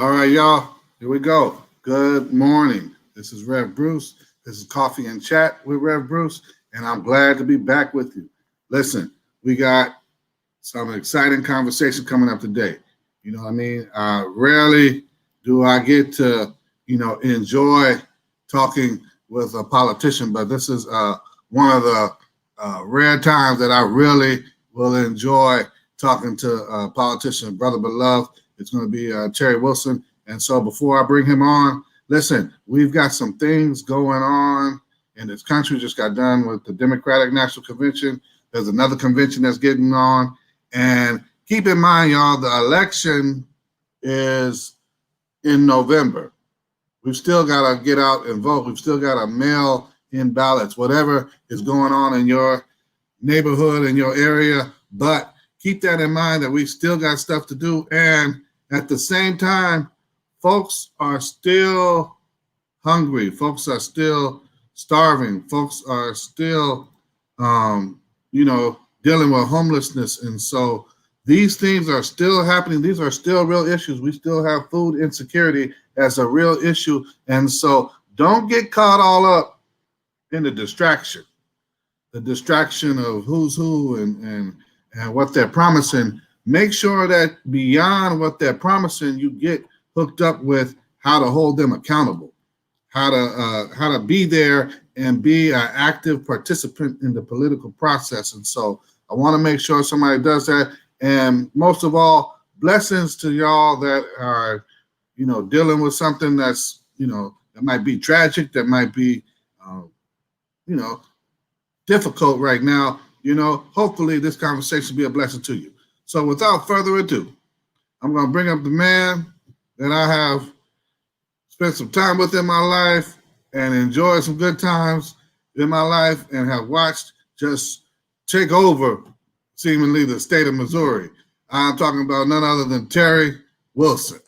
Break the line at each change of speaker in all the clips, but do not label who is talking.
All right, y'all. Here we go. Good morning. This is Rev Bruce. This is Coffee and Chat with Rev Bruce, and I'm glad to be back with you. Listen, we got some exciting conversation coming up today. You know what I mean? Rarely do I get to, enjoy talking with a politician, but this is one of the rare times that I really will enjoy talking to a politician, brother beloved. It's going to be Terry Wilson. And so before I bring him on, listen, we've got some things going on in this country. Just got done with the Democratic National Convention. There's another convention that's getting on. And keep in mind, y'all, the election is in November. We've still got to get out and vote. We've still got to mail in ballots, whatever is going on in your neighborhood, in your area. But keep that in mind that we still got stuff to do. And at the same time, folks are still hungry. Folks are still starving. Folks are still, dealing with homelessness. And so these things are still happening. These are still real issues. We still have food insecurity as a real issue. And so don't get caught all up in the distraction of who's who and what they're promising. Make sure that beyond what they're promising, you get hooked up with how to hold them accountable, how to be there and be an active participant in the political process. And so I want to make sure somebody does that. And most of all, blessings to y'all that are, dealing with something that's, that might be tragic, that might be, difficult right now. Hopefully this conversation will be a blessing to you. So without further ado, I'm going to bring up the man that I have spent some time with in my life and enjoyed some good times in my life and have watched just take over seemingly the state of Missouri. I'm talking about none other than Terry Wilson.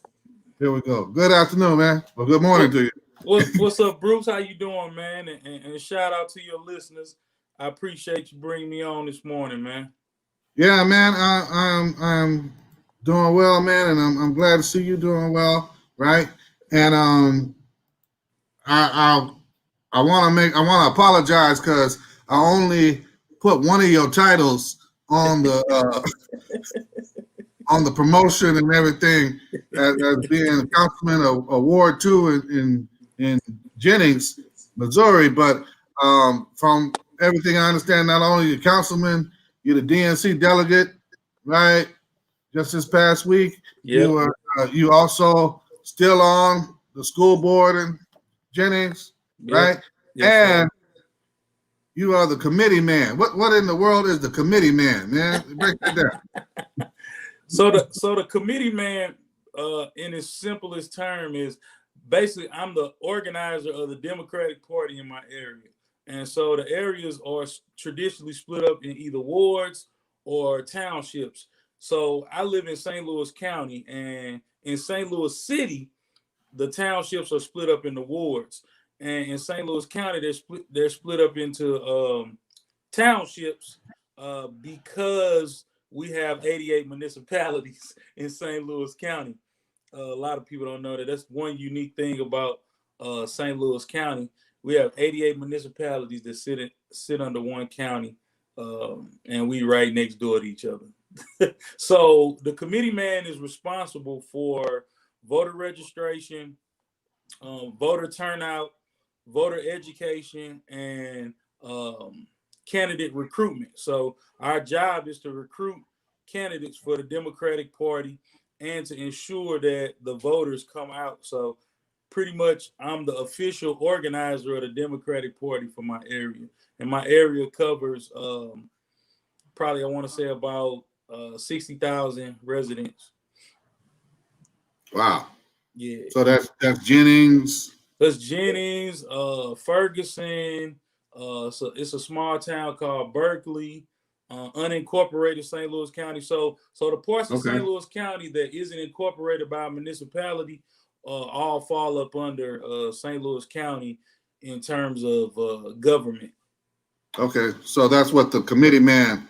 Here we go. Good afternoon, man. Well, good morning to you.
What's up, Bruce? How you doing, man? And shout out to your listeners. I appreciate you bringing me on this morning, man.
Yeah, man. I'm doing well, man, and I'm glad to see you doing well, right? And I want to apologize because I only put one of your titles on the on the promotion and everything as being councilman of Ward 2 in Jennings, Missouri. But from everything I understand, not only you're councilman, you're the DNC delegate, right? Just this past week,
Yep.
You also still on the school board in Jennings, right?
Yes,
and you are the committee man. What in the world is the committee man, man? Break that down.
So the committee man, in its simplest term, is basically I'm the organizer of the Democratic Party in my area, and so the areas are traditionally split up in either wards or townships. So I live in St. Louis County, and in St. Louis City, the townships are split up into wards, and in St. Louis County, they're split up into townships because we have 88 municipalities in St. Louis County. A lot of people don't know that. That's one unique thing about St. Louis County. We have 88 municipalities that sit under one county, and we right next door to each other. So the committee man is responsible for voter registration, voter turnout, voter education, and candidate recruitment. So our job is to recruit candidates for the Democratic Party and to ensure that the voters come out. So pretty much I'm the official organizer of the Democratic Party for my area. And my area covers probably, I want to say, about 60,000 residents.
Wow.
Yeah.
So that's Jennings.
That's Jennings, Ferguson. So it's a small town called Berkeley, unincorporated St. Louis County. So the parts of St. Louis County that isn't incorporated by a municipality all fall up under St. Louis County in terms of government.
Okay, so that's what the committee man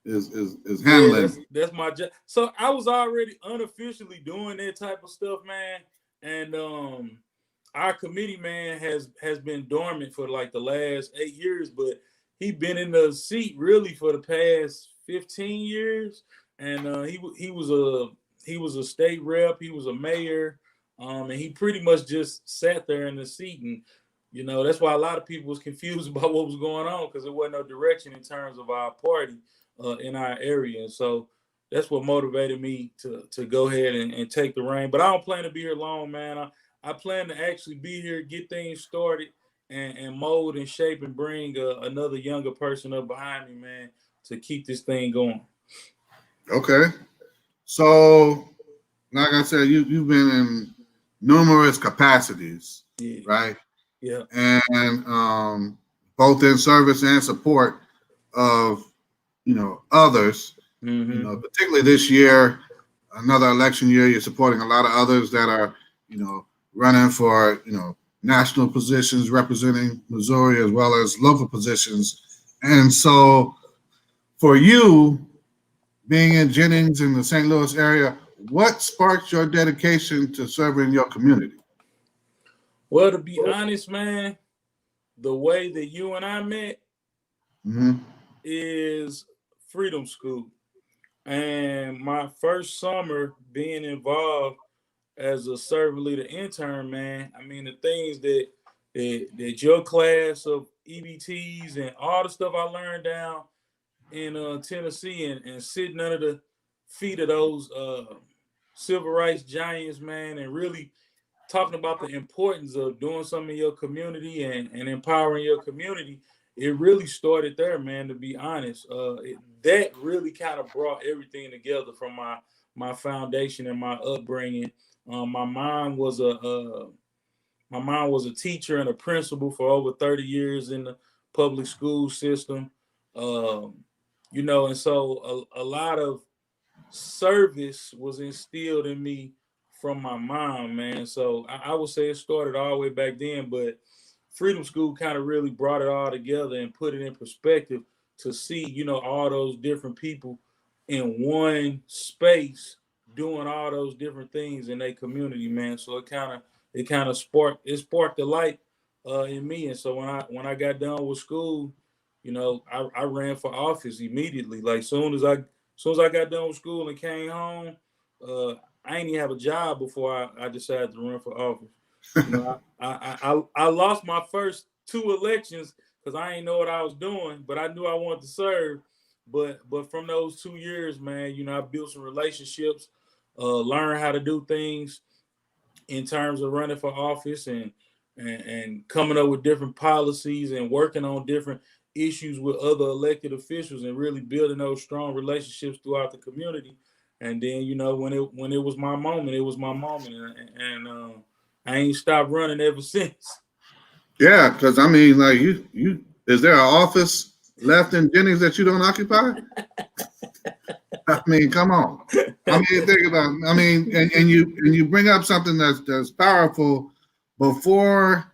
is
Yeah,
handling.
that's my job. So I was already unofficially doing that type of stuff, man. And our committee man has been dormant for like the last 8 years, but he been in the seat really for the past 15 years. And he was a state rep, he was a mayor, and he pretty much just sat there in the seat. And that's why a lot of people was confused about what was going on, because there wasn't no direction in terms of our party in our area. And so that's what motivated me to go ahead and take the reign. But I don't plan to be here long, man. I plan to actually be here, get things started, and mold and shape and bring another younger person up behind me, man, to keep this thing going.
Okay. So, like I said, you've been in numerous capacities,
Yeah.
right?
Yeah.
And both in service and support of others.
Mm-hmm.
Particularly this year, another election year, you're supporting a lot of others that are running for national positions representing Missouri as well as local positions. And so, for you being in Jennings in the St. Louis area, what sparked your dedication to serving your community?
Well, to be honest, man, the way that you and I met
Mm-hmm.
is Freedom School. And my first summer being involved as a servant leader intern, man, I mean, the things that your class of EBTs and all the stuff I learned down in Tennessee, and sitting under the feet of those civil rights giants, man, and really talking about the importance of doing something in your community and empowering your community. It really started there, man, to be honest. That really kind of brought everything together from my foundation and my upbringing. My mom was a teacher and a principal for over 30 years in the public school system. Um, and so a lot of service was instilled in me from my mom, man. So I would say it started all the way back then, but Freedom School kind of really brought it all together and put it in perspective to see, all those different people in one space doing all those different things in their community, man. So it kind of sparked the light in me. And so when I got done with school, I ran for office immediately. Like soon as I got done with school and came home, I ain't even have a job before I decided to run for office. I lost my first two elections because I ain't know what I was doing, but I knew I wanted to serve. But from those 2 years, man, I built some relationships, learned how to do things in terms of running for office, and coming up with different policies and working on different issues with other elected officials, and really building those strong relationships throughout the community. And then when it was my moment, it was my moment, and I ain't stopped running ever since.
Yeah, because I mean, like you, is there an office left in Jennings that you don't occupy? I mean, come on. I mean, think about. I mean, and you bring up something that's powerful. Before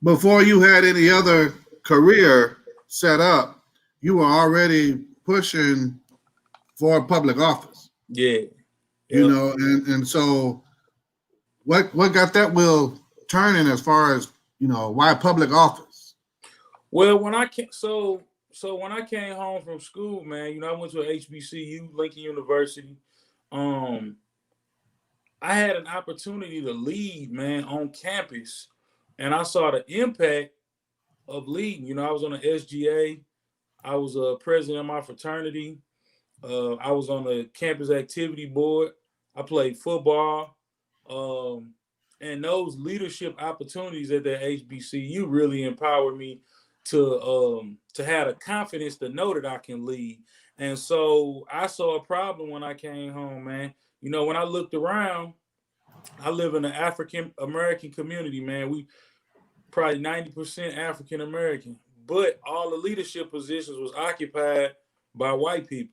before you had any other career set up, you were already pushing for public office.
Yeah.
You
Yep.
know, and so what got that wheel turning as far as why public office?
Well, when I came home from school, man, I went to a HBCU, Lincoln University. Um, I had an opportunity to lead, man, on campus, and I saw the impact of leading. I was on the SGA. I was a president of my fraternity. I was on the campus activity board. I played football. Um, and those leadership opportunities at the HBCU really empowered me to have the confidence to know that I can lead. And so I saw a problem when I came home, man. When I looked around, I live in an African American community, man. We probably 90% African American, but all the leadership positions was occupied by white people.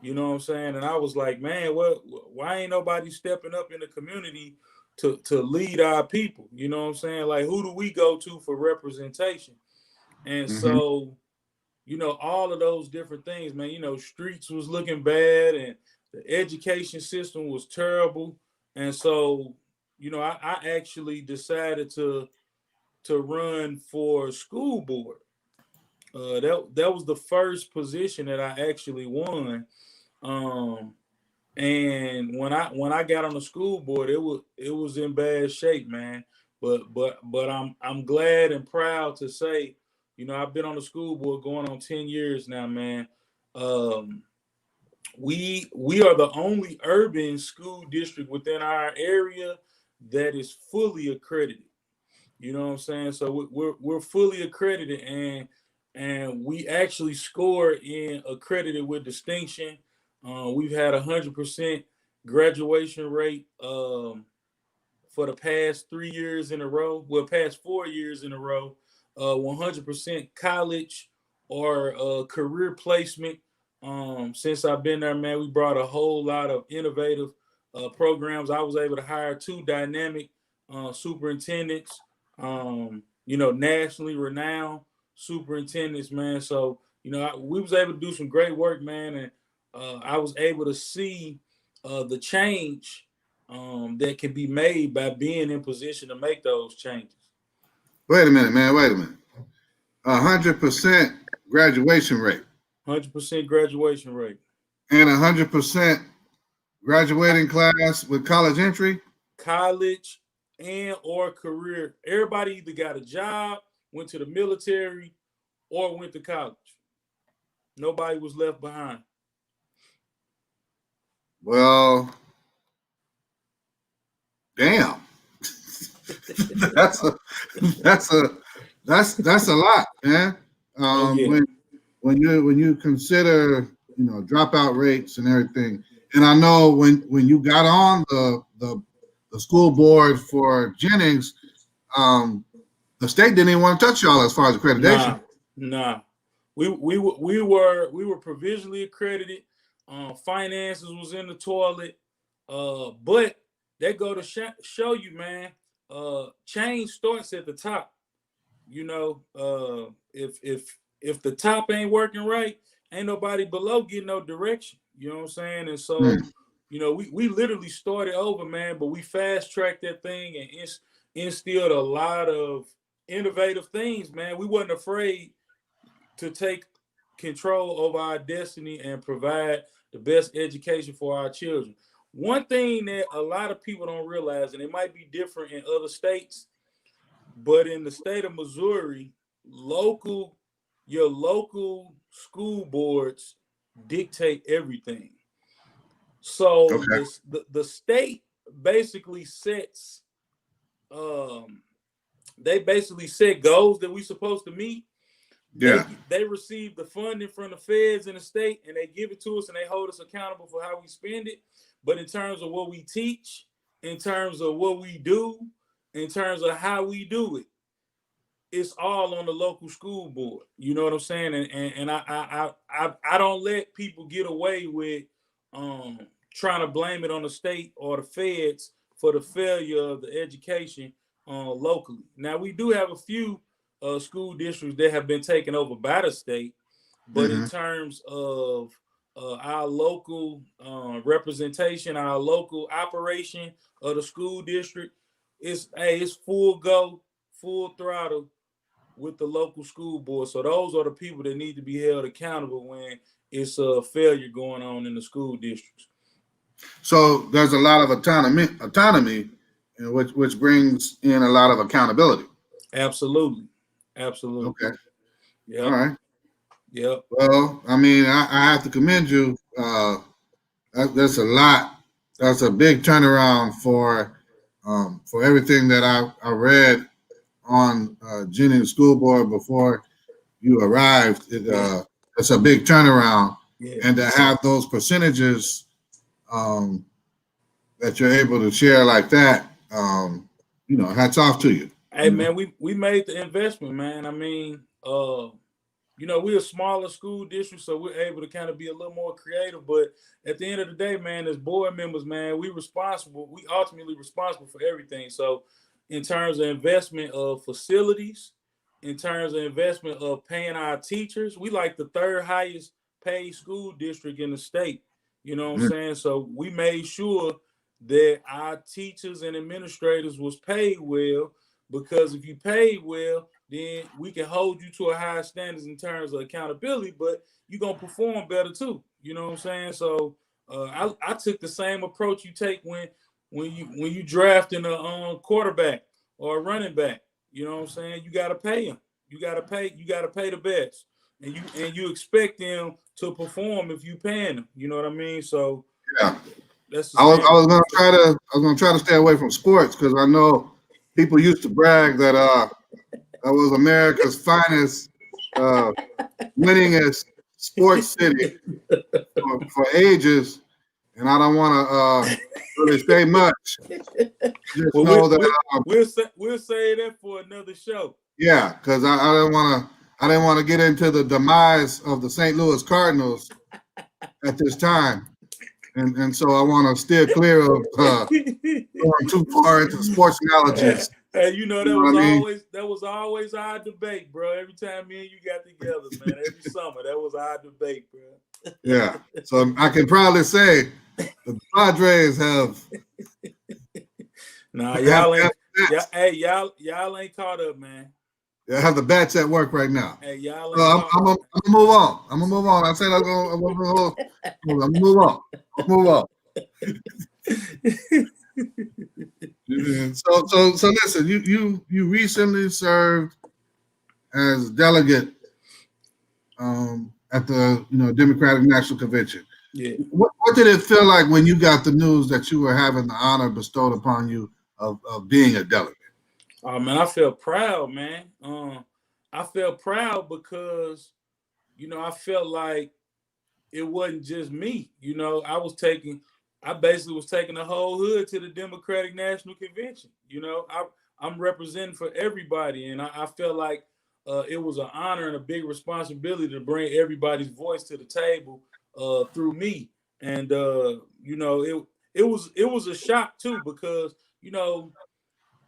You know what I'm saying? And I was like, man, why ain't nobody stepping up in the community to lead our people? You know what I'm saying? Like, who do we go to for representation? And
Mm-hmm.
so all of those different things, man. Streets was looking bad and the education system was terrible. And so, I actually decided to run for school board. That was the first position that I actually won. Um, and when I got on the school board, it was in bad shape, man. But I'm glad and proud to say, I've been on the school board going on 10 years now, man. Um, we are the only urban school district within our area that is fully accredited. You know what I'm saying? So we're fully accredited, and we actually score in accredited with distinction. We've had 100% graduation rate for the past 3 years in a row. Well, past 4 years in a row. 100% college or career placement. Since I've been there, man, we brought a whole lot of innovative programs. I was able to hire two dynamic superintendents, nationally renowned superintendents, man. So, we was able to do some great work, man, and I was able to see the change that can be made by being in position to make those changes.
Wait a minute, man. Wait a minute. 100% graduation rate
100% graduation rate.
and 100% graduating class with college entry.
College and or career. Everybody either got a job, went to the military, or went to college. Nobody was left behind.
Well, damn. that's a that's a that's a lot, man.
Oh yeah.
When you consider dropout rates and everything, and I know when you got on the school board for Jennings, the state didn't even want to touch y'all as far as accreditation.
Nah. We were provisionally accredited. Finances was in the toilet. But that go to show you, man. Change starts at the top. If the top ain't working right, ain't nobody below getting no direction. You know what I'm saying? And so, we literally started over, man, but we fast tracked that thing and instilled a lot of innovative things, man. We wasn't afraid to take control of our destiny and provide the best education for our children. One thing that a lot of people don't realize, and it might be different in other states, but in the state of Missouri, your local school boards dictate everything. So
Okay.
the state basically sets they basically set goals that we supposed to meet.
Yeah.
They receive the funding from the feds and the state, and they give it to us, and they hold us accountable for how we spend it. But in terms of what we teach, in terms of what we do, in terms of how we do it, it's all on the local school board. You know what I'm saying? And I don't let people get away with trying to blame it on the state or the feds for the failure of the education locally. Now we do have a few school districts that have been taken over by the state, but in terms of our local representation, our local operation of the school district, it's full go, full throttle with the local school board. So those are the people that need to be held accountable when it's a failure going on in the school districts.
So there's a lot of autonomy, which brings in a lot of accountability.
Absolutely.
Okay.
Yep.
All right.
Yep.
Well, I mean, I have to commend you. That's a lot. That's a big turnaround for everything that I read on Jennings School Board before you arrived. It's a big turnaround, and to have those percentages that you're able to share like that, hats off to you.
Hey man, we made the investment, man. I mean, we're a smaller school district, so we're able to kind of be a little more creative. But at the end of the day, man, as board members, man, we ultimately responsible for everything. So in terms of investment of facilities, in terms of investment of paying our teachers, we like the third highest paid school district in the state. You know what I'm saying? So we made sure that our teachers and administrators was paid well, because if you paid well, then we can hold you to a higher standards in terms of accountability, but you're gonna perform better too. You know what I'm saying? So I took the same approach you take when you drafting a quarterback or a running back. You know what I'm saying? You gotta pay them. You gotta pay the best. And you expect them to perform if you paying them. You know what I mean? So
Yeah.
that's the
I
same.
was gonna try to stay away from sports because I know people used to brag that that was America's finest, winningest sports city for ages, and I don't want to really say much. Just
Well,
know that
we'll say that for another show.
yeah, because I didn't want to get into the demise of the St. Louis Cardinals at this time, and so I want to steer clear of going too far into sports analogies.
Hey, you know,
You know what I mean?
that was always our debate, bro. Every time me and you got together, man, every summer, that was our debate, bro.
Yeah. So I can probably say the Padres have
Nah,
have,
y'all ain't.
have,
Yeah, hey, y'all ain't caught up, man.
have the bats at work right now.
Hey, y'all
So
ain't caught
I'm
up.
gonna move on. I'm gonna move on. I said I'm gonna move on. I'll move on. So listen. You recently served as delegate at the Democratic National Convention.
Yeah.
What did it feel like when you got the news that you were having the honor bestowed upon you of being a delegate?
Oh man, I felt proud, man. I felt proud because I felt like it wasn't just me. I basically was taking the whole hood to the Democratic National Convention. I'm representing for everybody, and I felt like it was an honor and a big responsibility to bring everybody's voice to the table through me. And it was a shock too, because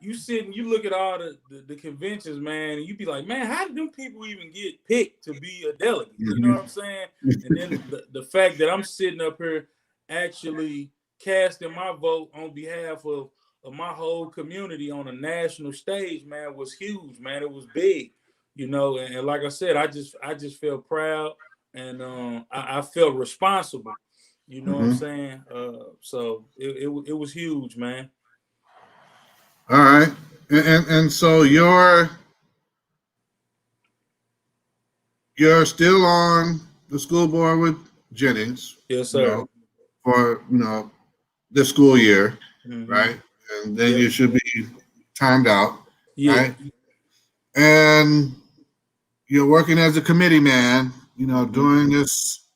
you sit and you look at all the conventions, man, and you be like, man, how did them people even get picked to be a delegate? You know what I'm saying? And then the fact that I'm sitting up here actually casting my vote on behalf of my whole community on a national stage, man, was huge, man. It was big, and like I said, I just felt proud, and I felt responsible. You know what I'm saying? So it was huge, man.
All right, and so you're still on the school board with Jennings,
Yes, sir.
for this school year,
Mm-hmm.
right? And then
Yep.
you should be timed out,
Yeah.
right? And you're working as a committee man, during this,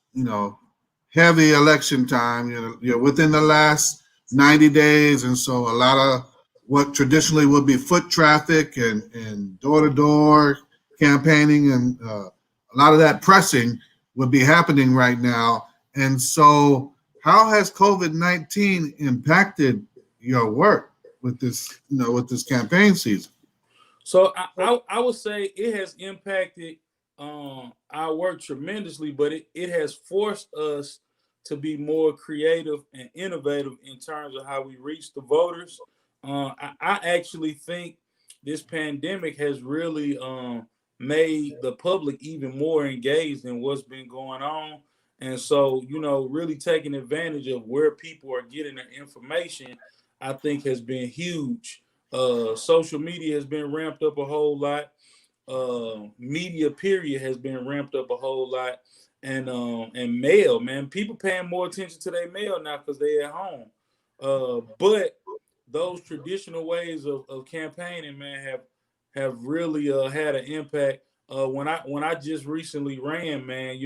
heavy election time. You're within the last 90 days, and so a lot of what traditionally would be foot traffic and door-to-door campaigning and a lot of that pressing would be happening right now. And so how has COVID-19 impacted your work with this, with this campaign season?
So I would say it has impacted our work tremendously, but it has forced us to be more creative and innovative in terms of how we reach the voters. I actually think this pandemic has really made the public even more engaged in what's been going on. And so, really taking advantage of where people are getting their information, I think has been huge. Social media has been ramped up a whole lot. Media period has been ramped up a whole lot, and mail, man, people paying more attention to their mail now because they're at home. But those traditional ways of campaigning, man, have really had an impact. When I just recently ran, man,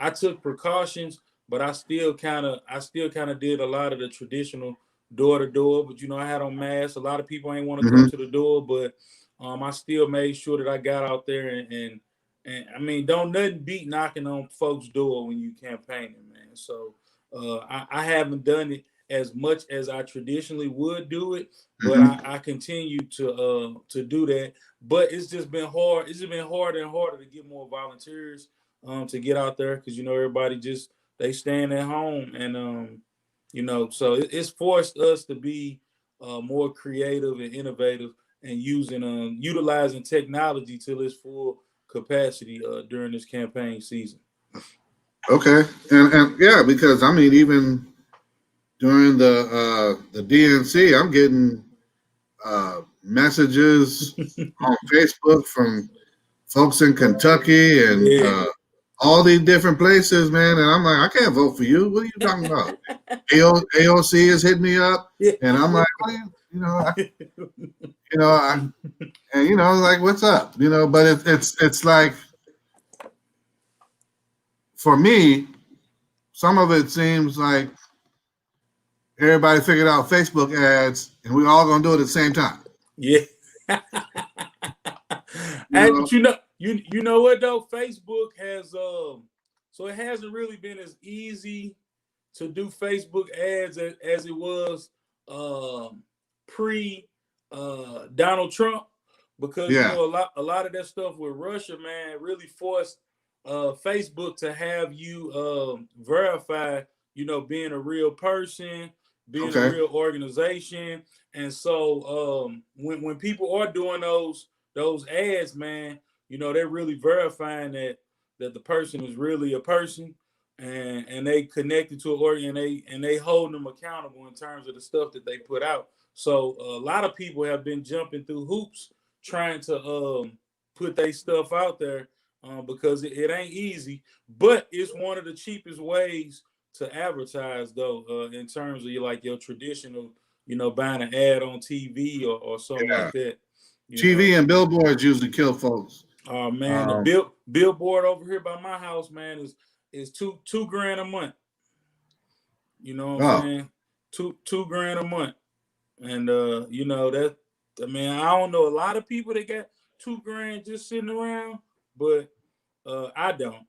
I took precautions, but I still kind of did a lot of the traditional door to door. But I had on masks. A lot of people ain't want to come to the door, but I still made sure that I got out there, and I mean, don't nothing beat knocking on folks' door when you campaigning, man. So I haven't done it as much as I traditionally would do it, but
Mhm.
I continue to do that. But it's just been hard. It's just been harder and harder to get more volunteers to get out there, because everybody just they staying at home, and so it's forced us to be more creative and innovative, and utilizing technology to its full capacity during this campaign season.
Okay, and yeah, because I mean, even during the DNC, I'm getting messages on Facebook from folks in Kentucky and
Yeah.
all these different places, man. And I'm like, I can't vote for you. What are you talking about? AOC has hit me up,
Yeah.
and I'm like, what are like, what's up? But it's like, for me, some of it seems like everybody figured out Facebook ads, and we're all gonna do it at the same time.
Yeah.
You
Hey,
know?
but you know what though? Facebook has so it hasn't really been as easy to do Facebook ads as it was pre Donald Trump, because
Yeah.
a lot of that stuff with Russia, man, really forced Facebook to have you verify, being a real person, being a
Okay.
real organization. And so when people are doing those ads, man, they're really verifying that the person is really a person, and they connected to an organ, and they hold them accountable in terms of the stuff that they put out. So a lot of people have been jumping through hoops trying to put their stuff out there, because it ain't easy, but it's one of the cheapest ways to advertise, though, in terms of your traditional, buying an ad on TV or something
Yeah.
like that. You know,
TV and billboards usually kill folks.
oh man, the
Um,
billboard over here by my house, man, is two grand a month. You know what I'm
oh,
saying? Two grand a month. And that, I mean, I don't know a lot of people that got 2 grand just sitting around, but I don't.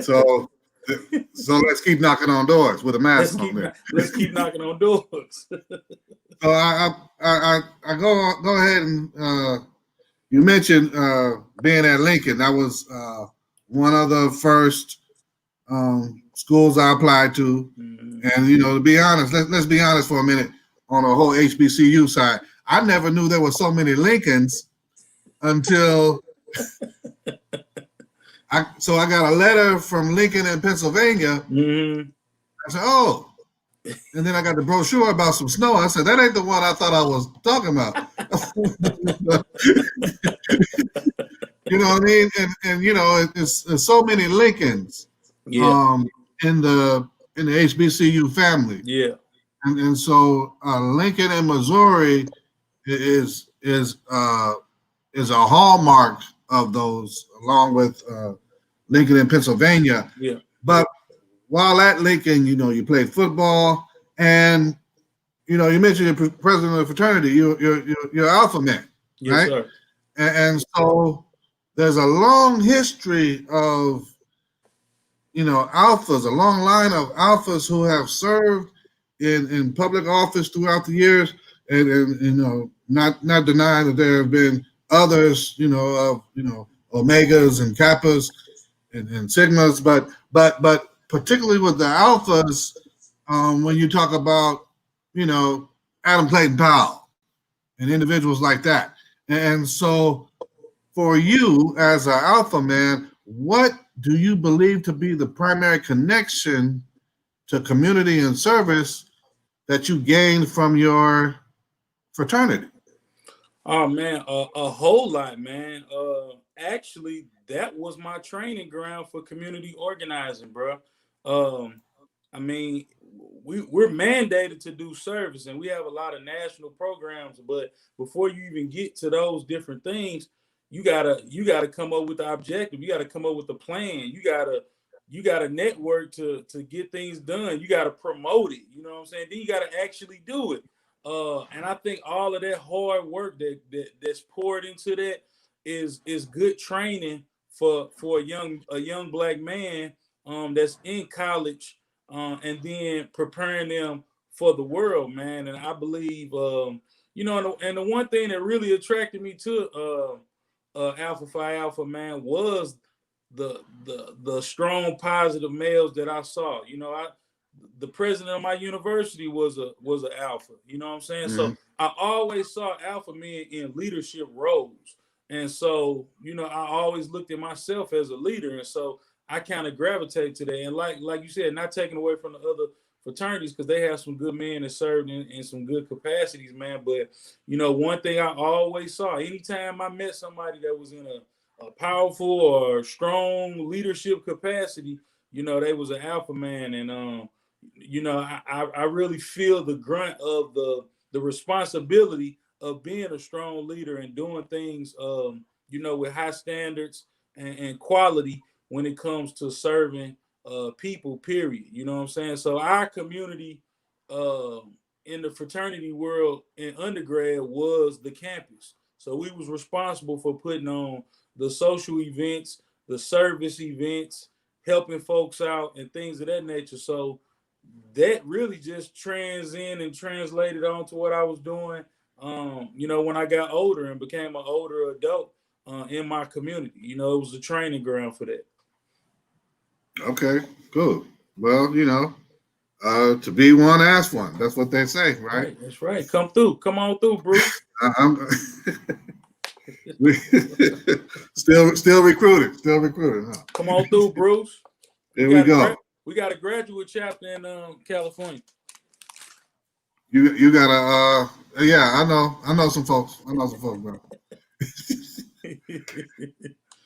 so so let's keep knocking on doors with a mask on there.
Let's keep knocking on doors.
So I go ahead and you mentioned being at Lincoln. That was one of the first schools I applied to.
Mhm.
And to be honest, let's be honest for a minute on the whole HBCU side. I never knew there were so many Lincolns until I got a letter from Lincoln in Pennsylvania.
Mhm.
I said, oh. And then I got the brochure about some snow. I said, that ain't the one I thought I was talking about. You know what I mean? And it's so many Lincolns
Yeah.
in the HBCU family.
Yeah.
And so Lincoln in Missouri is a hallmark of those, along with Lincoln in Pennsylvania.
Yeah.
But while at Lincoln, you played football, and you mentioned you're president of the fraternity. You're alpha man,
Yes,
right?
sir.
And so there's a long history of alphas, a long line of alphas who have served in public office throughout the years, and not denying that there have been others, of omegas and kappas and sigmas, but particularly with the alphas, when you talk about Adam Clayton Powell and individuals like that. And so for you as an alpha man, what do you believe to be the primary connection to community and service that you gained from your fraternity?
Oh man, a whole lot, man. Actually, that was my training ground for community organizing, bro. Um, I mean, we're mandated to do service, and we have a lot of national programs. But before you even get to those different things, you gotta come up with the objective. You gotta come up with the plan. You gotta network to get things done. You gotta promote it. You know what I'm saying? Then you gotta actually do it. And I think all of that hard work that's poured into that is good training for a young black man that's in college, and then preparing them for the world, man. And I believe, and the one thing that really attracted me to Alpha Phi Alpha, man, was the strong positive males that I saw. The president of my university was an alpha. You know what I'm saying?
Mm-hmm.
So I always saw alpha men in leadership roles. And so, I always looked at myself as a leader. And so I kind of gravitate to that. And like you said, not taking away from the other fraternities, because they have some good men that served in some good capacities, man. But one thing I always saw, anytime I met somebody that was in a powerful or strong leadership capacity, they was an alpha man. And I really feel the grunt of the responsibility of being a strong leader and doing things, with high standards and quality when it comes to serving people, period. You know what I'm saying? So our community in the fraternity world in undergrad was the campus. So we was responsible for putting on the social events, the service events, helping folks out and things of that nature. So that really just translated onto what I was doing, when I got older and became an older adult in my community. It was a training ground for that.
Okay, cool. Well, to be one, ask one. That's what they say, right?
Right, that's right. Come through. Come on through, Bruce.
I'm still recruiting. Still recruiting. Huh?
Come on through, Bruce.
Here we go.
We got a graduate chapter in California.
You got a yeah, I know some folks. Bro.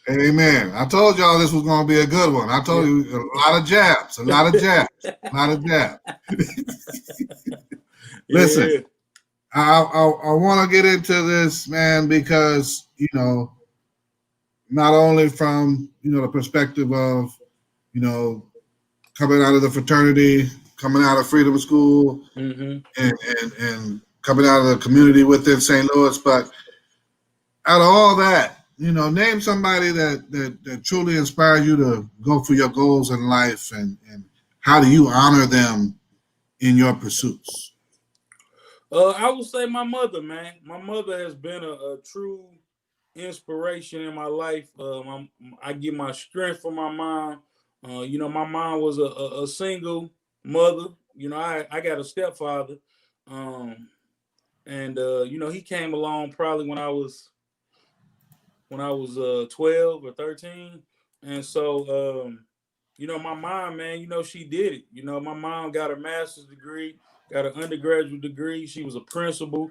Amen. I told y'all this was gonna be a good one. I told you a lot of jabs. Listen, I want to get into this, man, because not only from the perspective of coming out of the fraternity, coming out of Freedom School,
mm-hmm.
and coming out of the community within St. Louis, but out of all that, name somebody that truly inspired you to go for your goals in life, and how do you honor them in your pursuits?
I would say my mother, man. My mother has been a true inspiration in my life. I get my strength from my mom. My mom was a single mother. I got a stepfather, and he came along probably when I was 12 or 13. And so my mom, man, she did it. My mom got a master's degree, got an undergraduate degree. She was a principal.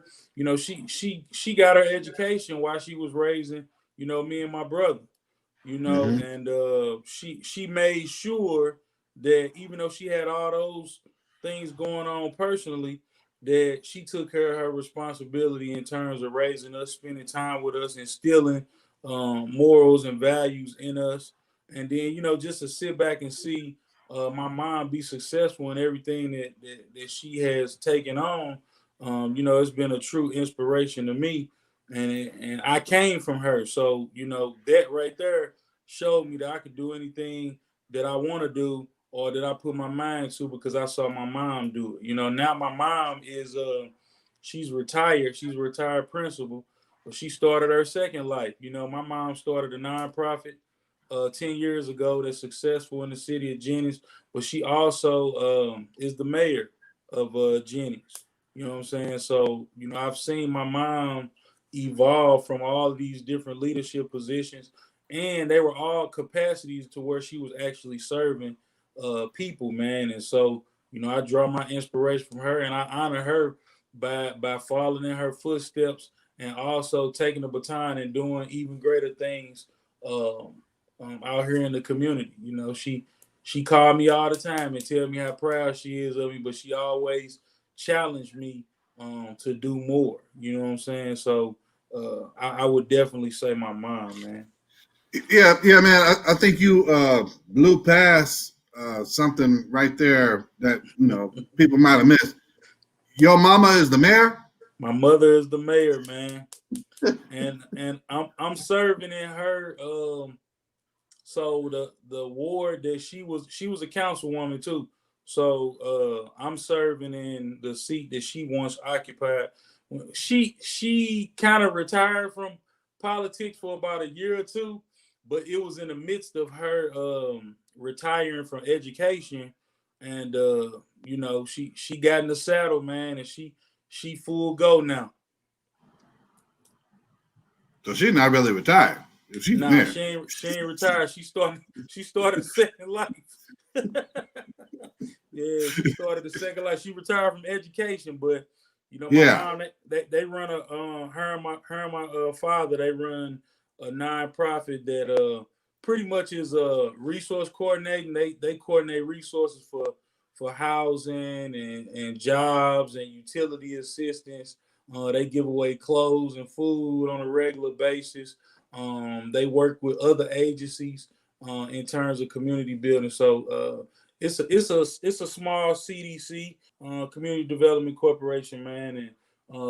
She got her education while she was raising, me and my brother.
Mm-hmm.
And she made sure that even though she had all those things going on personally, that she took care of her responsibility in terms of raising us, spending time with us, instilling morals and values in us. And then, just to sit back and see my mom be successful in everything that she has taken on, it's been a true inspiration to me. And I came from her. So, that right there showed me that I could do anything that I want to do or that I put my mind to, because I saw my mom do it. Now my mom is she's retired. She's a retired principal, but she started her second life. My mom started a nonprofit 10 years ago that's successful in the city of Jennings, but she also is the mayor of Jennings. You know what I'm saying? So, I've seen my mom evolve from all of these different leadership positions, and they were all capacities to where she was actually serving people, man. And so, I draw my inspiration from her, and I honor her by following in her footsteps, and also taking the baton and doing even greater things out here in the community. She called me all the time and tell me how proud she is of me, but she always challenged me to do more. You know what I'm saying? So I would definitely say my mom, man.
Yeah, man. I think you blew past something right there that people might have missed. Your mama is the mayor.
My mother is the mayor, man, and I'm serving in her. So the ward that she was a councilwoman too. So I'm serving in the seat that she once occupied. She kind of retired from politics for about a year or two, but it was in the midst of her retiring from education, and she got in the saddle, man, and she full go now.
So she's not really retired. If she's
Nah,
married.
she ain't retired. She started a second life. Yeah, she started a second life. She retired from education, but my
Yeah.
mom, they run her and my father, they run a nonprofit that pretty much is resource coordinating. They coordinate resources for housing and jobs and utility assistance. They give away clothes and food on a regular basis. They work with other agencies in terms of community building. So it's a small CDC, Community Development Corporation, man, and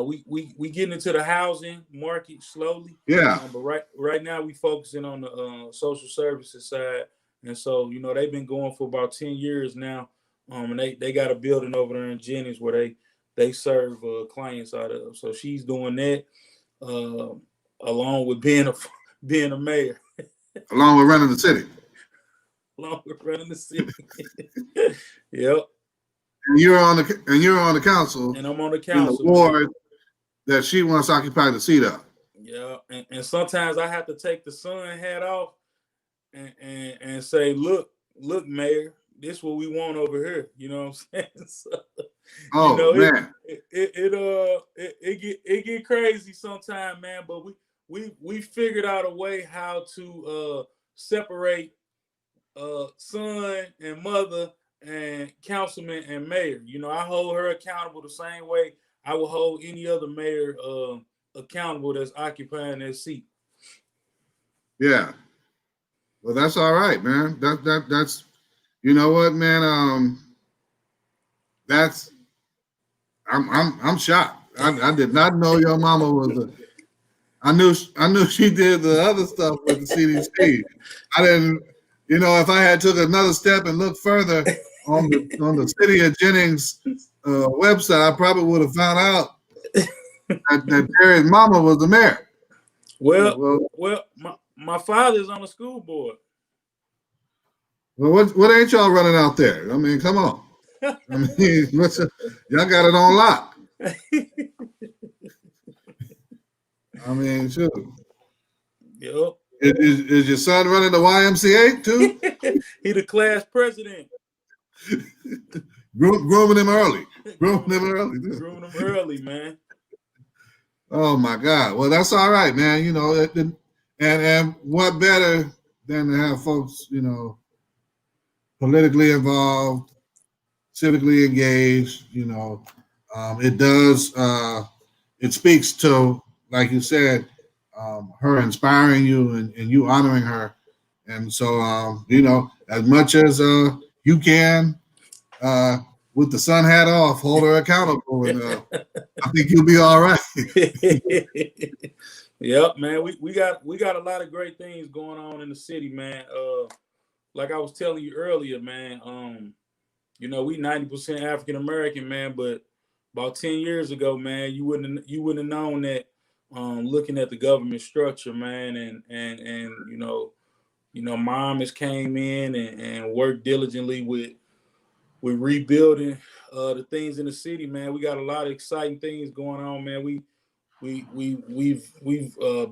we getting into the housing market slowly.
Yeah.
But right now we focusing on the social services side, and so they've been going for about 10 years now. And they got a building over there in Jennings where they serve clients out of. So she's doing that uh, along with being a mayor.
Along with running the city.
Along with running the city. Yep.
And you're on the council.
And I'm on the
In the
council,
ward
man.
that she wants to occupy the seat of.
Yeah. And sometimes I have to take the sun hat off and say, look, Mayor, this is what we want over here. You know what I'm saying? So,
Man.
It get crazy sometimes, man. But we figured out a way how to separate son and mother and councilman and mayor. I hold her accountable the same way I will hold any other mayor accountable that's occupying that seat.
Yeah. Well, that's all right, man. That's you know what, man. I'm shocked. I did not know your mama was a. I knew she did the other stuff with the CDC. I didn't. If I had took another step and looked further on the City of Jennings website, I probably would have found out that Jerry's mama was the mayor.
Well, my father's on the school board.
Well, what ain't y'all running out there? I mean, come on. I mean, y'all got it on lock. I mean, shoot.
Yep.
Is your son running the YMCA too?
He the class president.
Grooming him early. Grooming
him early, man.
Oh my God. Well, that's all right, man. And what better than to have folks, politically involved, civically engaged. It does. It speaks to, like you said, her inspiring you and you honoring her. And so, as much as you can, with the sun hat off, hold her accountable, and I think you'll be all right.
Yep, man. We got a lot of great things going on in the city, man. Like I was telling you earlier, man. We 90% African American, man, but about 10 years ago, man, you wouldn't have known that. Looking at the government structure, man, and mom has came in and worked diligently with rebuilding the things in the city, man. We got a lot of exciting things going on, man. We've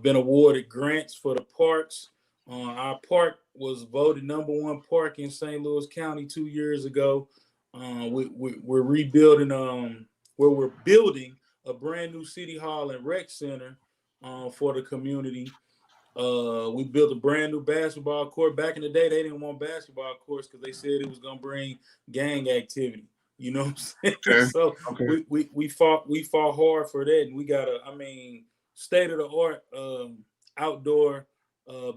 been awarded grants for the parks. Our park was voted #1 park in St. Louis County 2 years ago. We're rebuilding. We're building a brand new city hall and rec center for the community. We built a brand new basketball court. Back in the day, they didn't want basketball courts because they said it was gonna bring gang activity. You know what I'm saying?
Okay.
So
okay.
we fought hard for that, and we got state of the art outdoor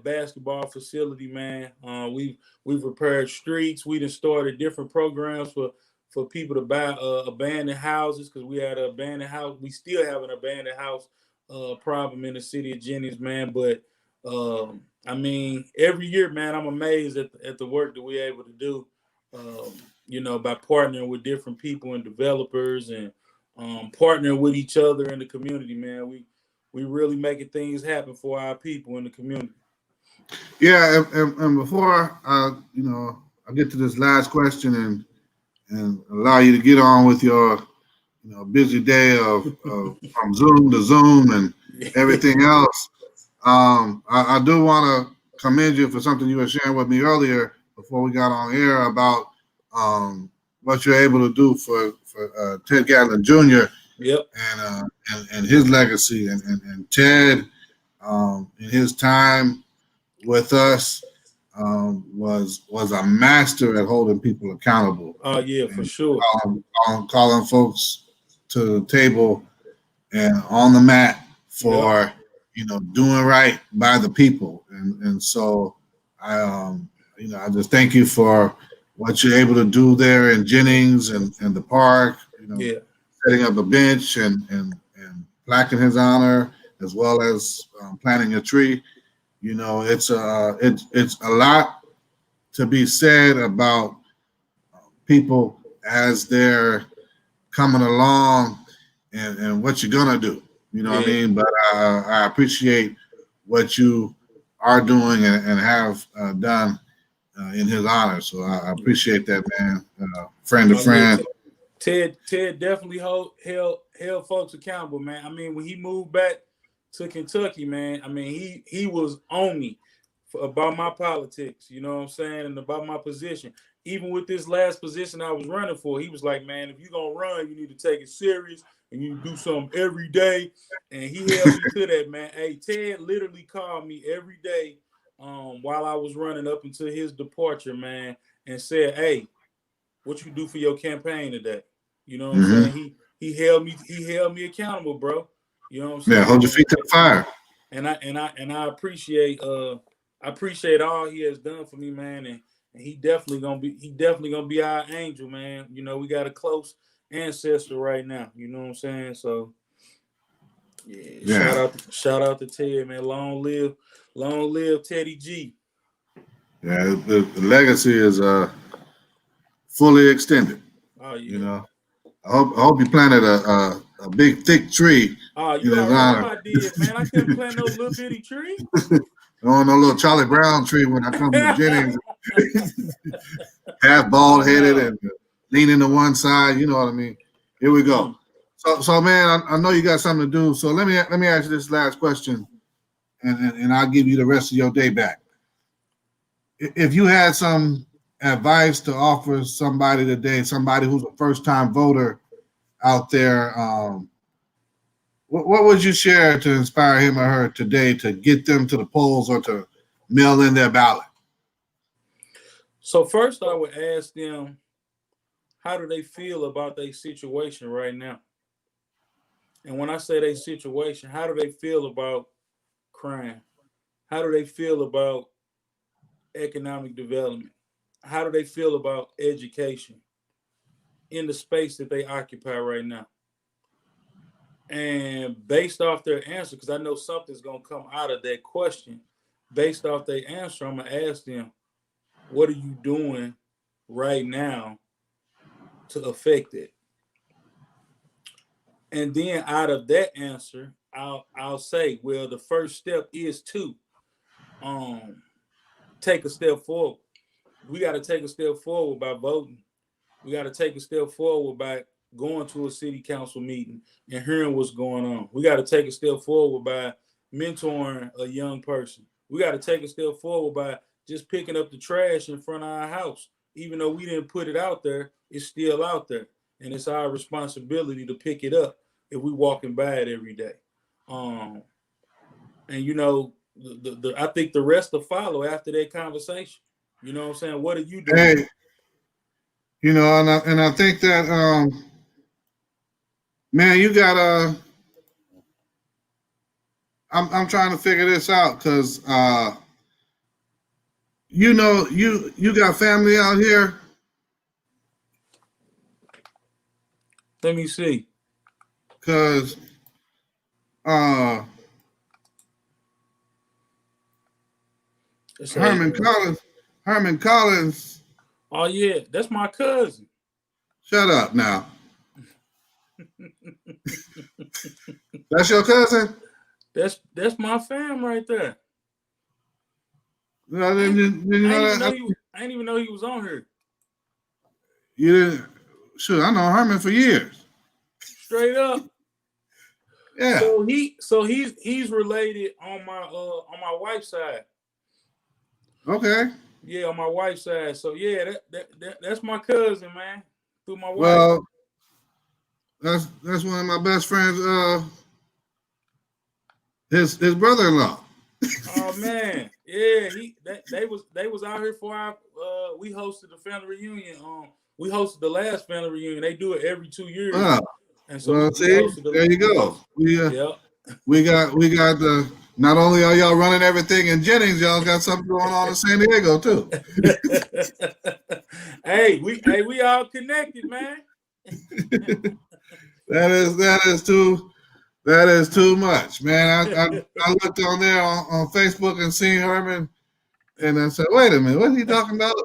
basketball facility, man. We've repaired streets. We done started different programs for people to buy abandoned houses, because we had an abandoned house. We still have an abandoned house problem in the city of Jennings, man. But every year, man, I'm amazed at the work that we're able to do. by partnering with different people and developers and partnering with each other in the community, man. We really making things happen for our people in the community.
Yeah, and before I get to this last question and allow you to get on with your busy day of from Zoom to Zoom and everything else. I do want to commend you for something you were sharing with me earlier before we got on air about what you're able to do for Ted Gatlin Jr.
Yep.
And his legacy and Ted in his time with us was a master at holding people accountable.
Oh yeah, for sure.
Calling folks to the table and on the mat for doing right by the people, and so I I just thank you for what you're able to do there in Jennings and the park.
Yeah.
Setting up a bench and plaque in his honor, as well as planting a tree. It's a lot to be said about people as they're coming along and what you're gonna do. You know what I mean? But I appreciate what you are doing and have done in his honor. So I appreciate that, man. Friend to friend.
Ted definitely held folks accountable, man. I mean, when he moved back to Kentucky, man, I mean, he was on me about my politics, you know what I'm saying, and about my position. Even with this last position I was running for, he was like, man, if you're going to run, you need to take it serious and you do something every day. And he held me to that, man. Hey, Ted literally called me every day while I was running up until his departure, man, and said, hey, what you do for your campaign today? You know what I'm saying? He held me accountable, bro. You know what I'm saying?
Yeah, hold your feet to the fire.
And I appreciate all he has done for me, man. And he definitely gonna be our angel, man. We got a close ancestor right now. You know what I'm saying? So yeah. Shout out to Ted, man. Long live Teddy G.
Yeah, the legacy is fully extended.
Oh yeah.
I hope you planted a big thick tree.
Oh, you already know I did, man. I couldn't plant no little bitty tree.
No little Charlie Brown tree when I come to Jennings. Half bald headed and leaning to one side. You know what I mean? Here we go. So man, I know you got something to do. So let me ask you this last question, and I'll give you the rest of your day back. If you had some advice to offer somebody today, somebody who's a first-time voter out there, what would you share to inspire him or her today to get them to the polls or to mail in their ballot?
So first, I would ask them, how do they feel about their situation right now? And when I say their situation, how do they feel about crime? How do they feel about economic development? How do they feel about education in the space that they occupy right now? And based off their answer, because I know something's going to come out of that question, based off their answer, I'm going to ask them, what are you doing right now to affect it? And then out of that answer, I'll say, well, the first step is to take a step forward. We got to take a step forward by voting. We got to take a step forward by going to a city council meeting and hearing what's going on. We got to take a step forward by mentoring a young person. We got to take a step forward by just picking up the trash in front of our house. Even though we didn't put it out there, it's still out there. And it's our responsibility to pick it up if we walking by it every day. And I think the rest will follow after that conversation. You know what I'm saying? What are you doing?
Hey, and I think that man, you gotta. I'm trying to figure this out because you got family out here.
Let me see.
Because Herman Collins
Oh yeah, that's my cousin.
Shut up now. That's your cousin?
That's my fam right there.
No, then you
I
know
didn't even
that
know I didn't even know he was on here.
you didn't. Shoot, I know Herman for years.
Straight up.
Yeah.
So he's related on my wife's side.
Okay.
Yeah, on my wife's side. So yeah, that's my cousin, man. Through my wife.
Well, that's one of my best friends. His brother-in-law.
Oh man, yeah. They was out here for our. We hosted the family reunion. We hosted the last family reunion. They do it every 2 years. And so
Well, see, there you go.
Yeah.
We got the. Not only are y'all running everything in Jennings, y'all got something going on in San Diego too.
Hey, we all connected, man.
That is too much, man. I looked on there on Facebook and seen Herman, and I said, "Wait a minute, what are he talking about?"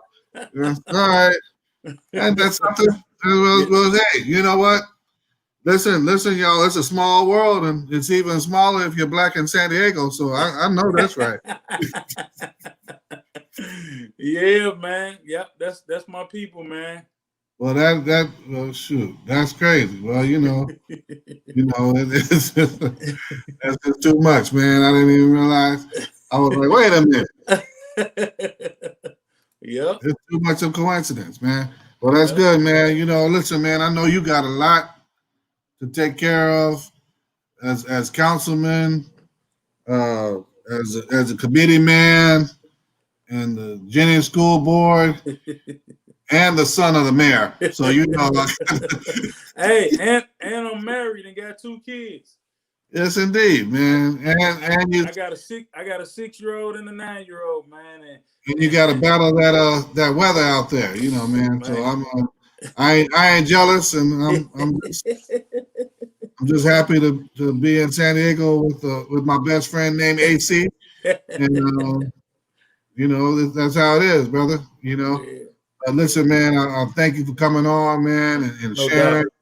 All right, and that's something. Well, hey, you know what? Listen, y'all. It's a small world, and it's even smaller if you're black in San Diego. So I know that's right.
Yeah, man. Yep, that's my people, man.
Well, well, shoot, that's crazy. Well, that's just too much, man. I didn't even realize. I was like, wait a minute.
Yep.
It's too much of coincidence, man. Well, that's good, man. Listen, man, I know you got a lot to take care of as councilman, as a committee man, and the Jennings School Board, and the son of the mayor. So
Hey, and I'm married and got 2 kids.
Yes, indeed, man. And you,
I got a 6-year-old and a 9-year-old, man.
And you got to battle that weather out there, man. So I ain't jealous, and I'm just happy to be in San Diego with my best friend named AC, and that's how it is, brother. Listen, man, I thank you for coming on, man, and sharing,
doubt.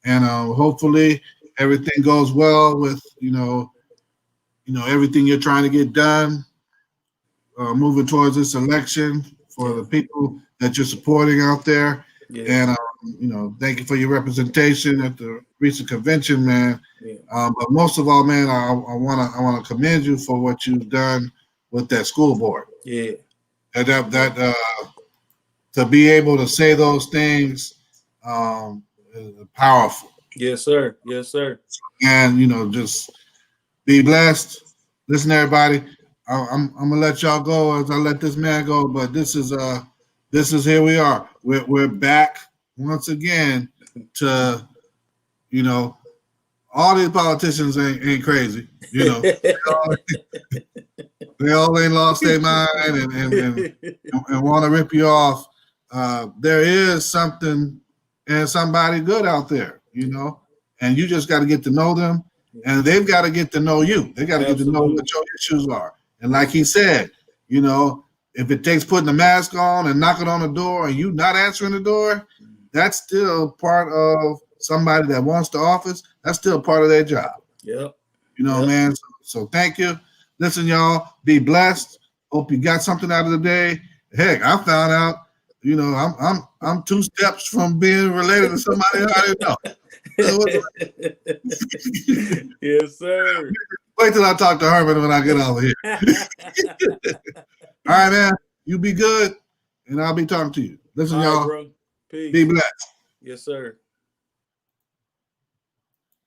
and hopefully everything goes well with everything you're trying to get done. Moving towards this election for the people that you're supporting out there. Yeah. And, thank you for your representation at the recent convention, man. Yeah. But most of all, man, I want to commend you for what you've done with that school board.
Yeah.
And that to be able to say those things is powerful.
Yes, sir. Yes, sir.
And, just be blessed. Listen, everybody. I'm gonna let y'all go as I let this man go, but this is here we are. We're back once again to all these politicians ain't crazy, they all ain't lost their mind and want to rip you off. There is something and somebody good out there, and you just got to get to know them, and they've got to get to know you. They got to get to know what your issues are. And like he said, if it takes putting a mask on and knocking on the door and you not answering the door, that's still part of somebody that wants the office. That's still part of their job.
Yep.
Man. So thank you. Listen, y'all, be blessed. Hope you got something out of the day. Heck, I found out, I'm 2 steps from being related to somebody I didn't know.
Yes, sir.
Wait till I talk to Herman when I get over here. All right, man. You be good, and I'll be talking to you. Listen, y'all.
Bro. Peace.
Be blessed.
Yes, sir.